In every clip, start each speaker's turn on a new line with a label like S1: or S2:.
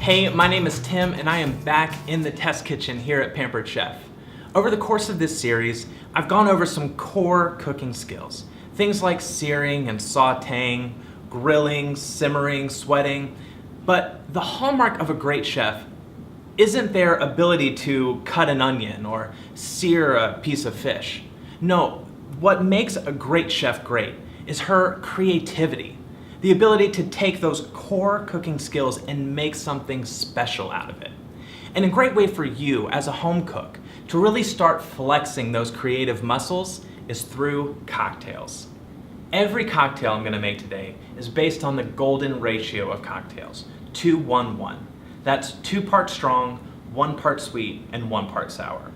S1: Hey, my name is Tim and I am back in the test kitchen here at Pampered Chef. Over the course of this series, I've gone over some core cooking skills. Things like searing and sauteing, grilling, simmering, sweating. But the hallmark of a great chef isn't their ability to cut an onion or sear a piece of fish. No, what makes a great chef great is her creativity. The ability to take those core cooking skills and make something special out of it. And a great way for you as a home cook to really start flexing those creative muscles is through cocktails. Every cocktail I'm going to make today is based on the golden ratio of cocktails, 2-1-1. That's 2 parts strong, 1 part sweet, and 1 part sour.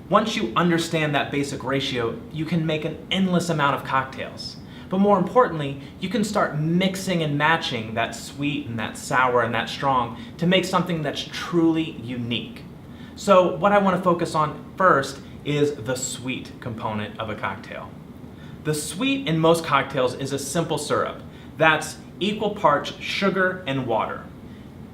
S1: Once you understand that basic ratio, you can make an endless amount of cocktails. But more importantly, you can start mixing and matching that sweet and that sour and that strong to make something that's truly unique. So what I want to focus on first is the sweet component of a cocktail. The sweet in most cocktails is a simple syrup that's equal parts sugar and water.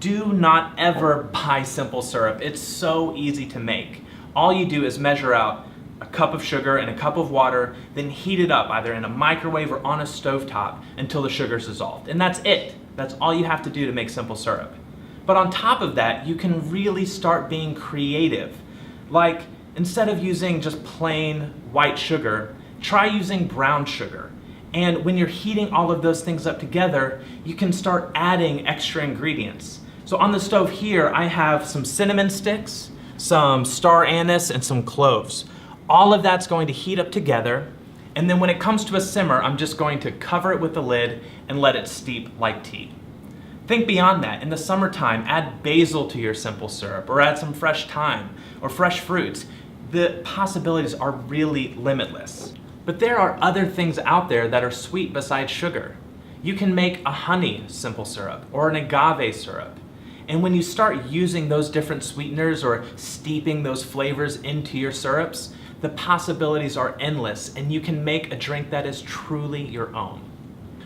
S1: Do not ever buy simple syrup. It's so easy to make. All you do is measure out a cup of sugar and a cup of water, then heat it up either in a microwave or on a stovetop until the sugar's dissolved. And that's it. That's all you have to do to make simple syrup. But on top of that, you can really start being creative. Like, instead of using just plain white sugar, try using brown sugar. And when you're heating all of those things up together, you can start adding extra ingredients. So on the stove here, I have some cinnamon sticks, some star anise, and some cloves. All of that's going to heat up together, and then when it comes to a simmer, I'm just going to cover it with the lid and let it steep like tea. Think beyond that. In the summertime, add basil to your simple syrup, or add some fresh thyme or fresh fruits. The possibilities are really limitless. But there are other things out there that are sweet besides sugar. You can make a honey simple syrup or an agave syrup. And when you start using those different sweeteners or steeping those flavors into your syrups, the possibilities are endless and you can make a drink that is truly your own.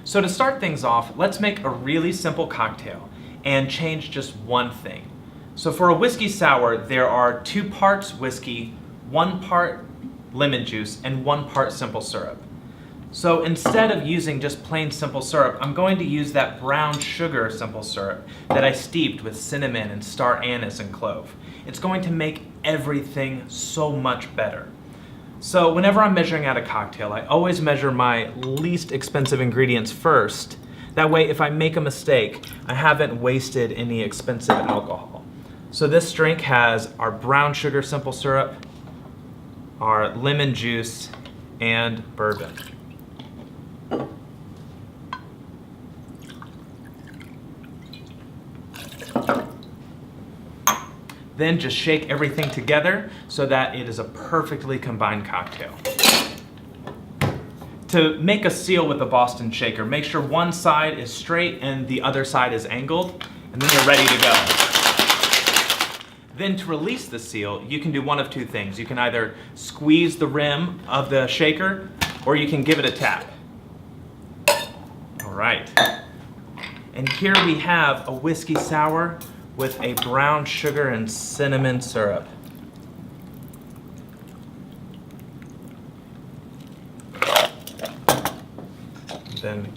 S1: So to start things off, let's make a really simple cocktail and change just one thing. So for a whiskey sour, there are 2 parts whiskey, 1 part lemon juice, and 1 part simple syrup. So instead of using just plain simple syrup, I'm going to use that brown sugar simple syrup that I steeped with cinnamon and star anise and clove. It's going to make everything so much better. So whenever I'm measuring out a cocktail, I always measure my least expensive ingredients first. That way, if I make a mistake, I haven't wasted any expensive alcohol. So this drink has our brown sugar simple syrup, our lemon juice, and bourbon. Then just shake everything together so that it is a perfectly combined cocktail. To make a seal with a Boston shaker, make sure one side is straight and the other side is angled, and then you're ready to go. Then to release the seal, you can do one of 2 things. You can either squeeze the rim of the shaker, or you can give it a tap. All right. And here we have a whiskey sour with a brown sugar and cinnamon syrup. Then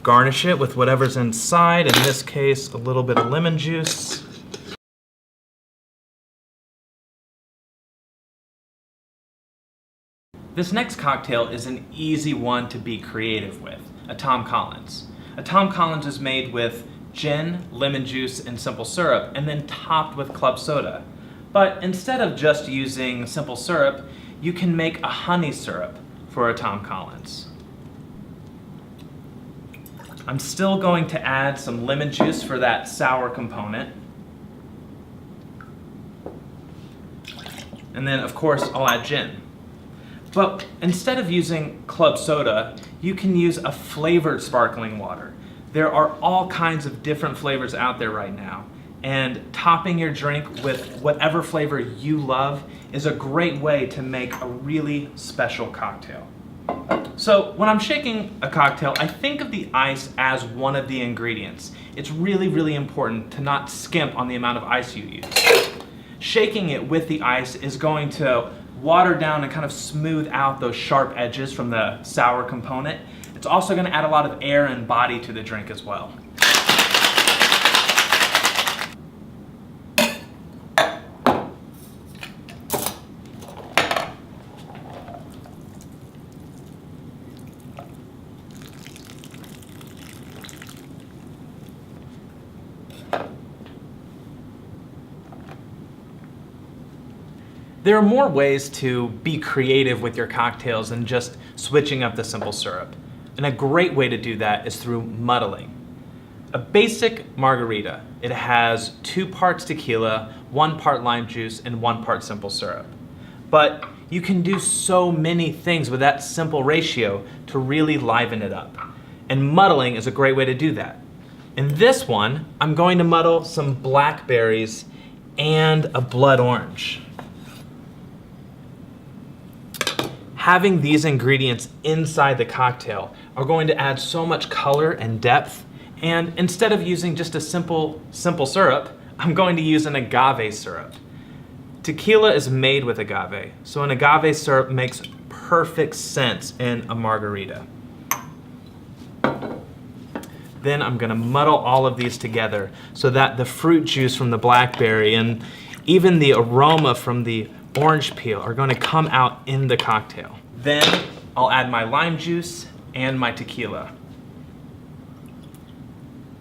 S1: garnish it with whatever's inside, in this case, a little bit of lemon juice. This next cocktail is an easy one to be creative with, a Tom Collins. A Tom Collins is made with gin, lemon juice, and simple syrup, and then topped with club soda. But instead of just using simple syrup, you can make a honey syrup for a Tom Collins. I'm still going to add some lemon juice for that sour component. And then, of course, I'll add gin. But instead of using club soda, you can use a flavored sparkling water. There are all kinds of different flavors out there right now, and topping your drink with whatever flavor you love is a great way to make a really special cocktail. So when I'm shaking a cocktail, I think of the ice as one of the ingredients, it's really, really important to not skimp on the amount of ice you use. Shaking it with the ice is going to water down and kind of smooth out those sharp edges from the sour component. It's also going to add a lot of air and body to the drink as well. There are more ways to be creative with your cocktails than just switching up the simple syrup. And a great way to do that is through muddling. A basic margarita, it has 2 parts tequila, 1 part lime juice, and 1 part simple syrup. But you can do so many things with that simple ratio to really liven it up. And muddling is a great way to do that. In this one, I'm going to muddle some blackberries and a blood orange. Having these ingredients inside the cocktail are going to add so much color and depth, and instead of using just a simple syrup, I'm going to use an agave syrup. Tequila is made with agave, so an agave syrup makes perfect sense in a margarita. Then I'm gonna muddle all of these together so that the fruit juice from the blackberry and even the aroma from the orange peel are going to come out in the cocktail. Then I'll add my lime juice and my tequila.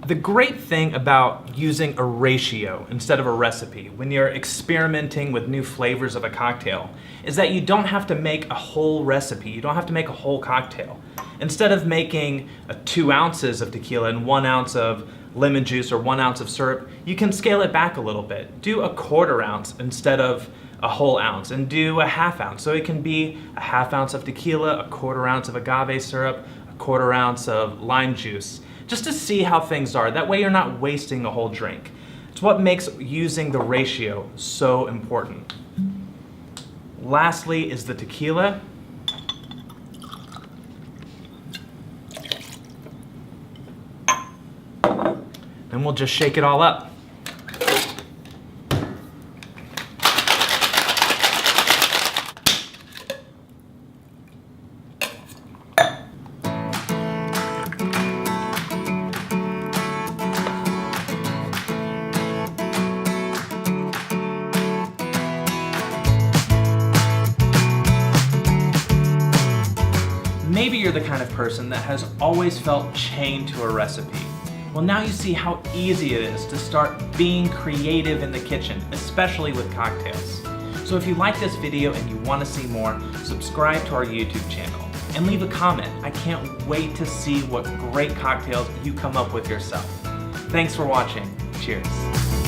S1: The great thing about using a ratio instead of a recipe when you're experimenting with new flavors of a cocktail is that you don't have to make a whole recipe, you don't have to make a whole cocktail. Instead of making 2 ounces of tequila and 1 ounce of lemon juice or 1 ounce of syrup, you can scale it back a little bit. Do a 1/4 ounce instead of a whole ounce, and do a 1/2 ounce. So it can be a 1/2 ounce of tequila, a 1/4 ounce of agave syrup, a 1/4 ounce of lime juice, just to see how things are. That way you're not wasting a whole drink. It's what makes using the ratio so important. Lastly is the tequila. And we'll just shake it all up. Maybe you're the kind of person that has always felt chained to a recipe. Well, now you see how easy it is to start being creative in the kitchen, especially with cocktails. So if you like this video and you want to see more, subscribe to our YouTube channel and leave a comment. I can't wait to see what great cocktails you come up with yourself. Thanks for watching. Cheers.